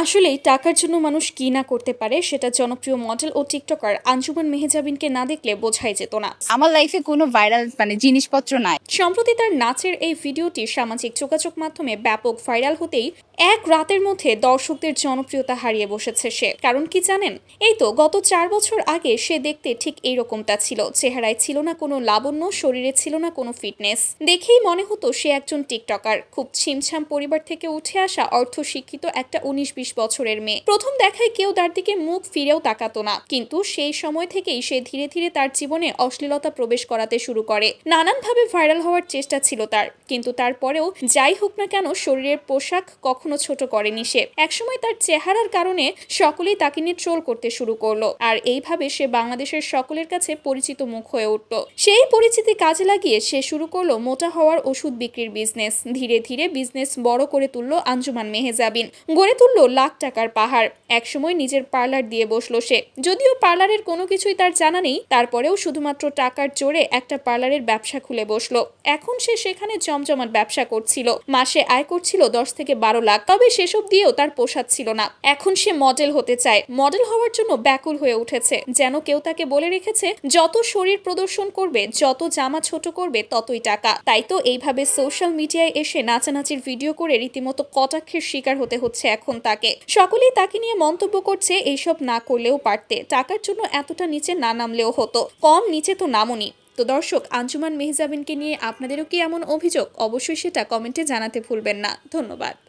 আসলেই টাকার জন্য মানুষ কি না করতে পারে সেটা জনপ্রিয় মডেল ও টিকটকার আঞ্জুমান মেহজাবিনকে না দেখলে বোঝাই যেত না। আমার লাইফে কোনো ভাইরাল জিনিসপত্র নাই। সম্প্রতি তার নাচের এই ভিডিওটি সামাজিক যোগাযোগ মাধ্যমে ব্যাপক ভাইরাল হতেই এক রাতের মধ্যে দর্শকদের জনপ্রিয়তা হারিয়ে বসেছে সে। কারণ কি জানেন? এই তো গত 4 বছর আগে সে দেখতে ঠিক এইরকমটা ছিল। চেহারায় ছিল না কোনো লাবণ্য, শরীরে ছিল না কোনো ফিটনেস। দেখেই মনে হতো সে একজন টিকটকার। খুব ছিমছাম পরিবার থেকে উঠে আসা অর্ধশিক্ষিত একটা 19-20 বছরের মেয়ে। প্রথম দেখায় কেউ তার দিকে মুখ ফিরেও তাকাতো না, কিন্তু সেই সময় থেকেই সে ধীরে ধীরে তার জীবনে অশ্লীলতা প্রবেশ করাতে শুরু করে। নানানভাবে ভাইরাল হওয়ার চেষ্টা ছিল তার, কিন্তু তারপরেও যাই হোক না কেন শরীরের পোশাক কখনো ছোট করেনি সে। একসময় তার চেহারার কারণে সকলেই তাকে নিয়ে ট্রোল করতে শুরু করলো, আর এইভাবে সে বাংলাদেশের সকলের কাছে পরিচিত মুখ হয়ে উঠল। সেই পরিচিতি কাজে লাগিয়ে সে শুরু করলো মোটা হওয়ার ওষুধ বিক্রির বিজনেস। ধীরে ধীরে বিজনেস বড় করে তুললো আঞ্জুমান মেহজাবিন, গড়ে তুললো লাখ টাকার পাহাড়। একসময় নিজের পার্লার দিয়ে বসলো সে। যদিও পার্লারের কোনো কিছুই তার জানা নেই, তারপরেও শুধুমাত্র টাকার জোরে একটা পার্লারের ব্যবসা খুলে বসলো। এখন সে সেখানে জমজমাট ব্যবসা করছিল, মাসে আয় করছিল 10 থেকে 12 লাখ। তবে সেসব দিয়েও তার পোষাচ্ছিল না। এখন সে মডেল হতে চায়। মডেল হওয়ার জন্য ব্যাকুল হয়ে উঠেছে, যেন কেউ তাকে বলে রেখেছে যত শরীর প্রদর্শন করবে, যত জামা ছোট করবে, ততই টাকা। তাই তো এইভাবে সোশ্যাল মিডিয়ায় এসে নাচানাচির ভিডিও করে রীতিমতো কটাক্ষের শিকার হতে হচ্ছে এখন তাকে। সকলেই তাকে নিয়ে মন্তব্য করছে এইসব না করলেও পারতে, টাকার জন্য এতটা নিচে না নামলেও হতো, কম নিচে তো নামুনি। তো দর্শক, আঞ্জুমান মেহজাবিনকে নিয়ে আপনাদেরও কি এমন অভিযোগ? অবশ্যই সেটা কমেন্টে জানাতে ভুলবেন না। ধন্যবাদ।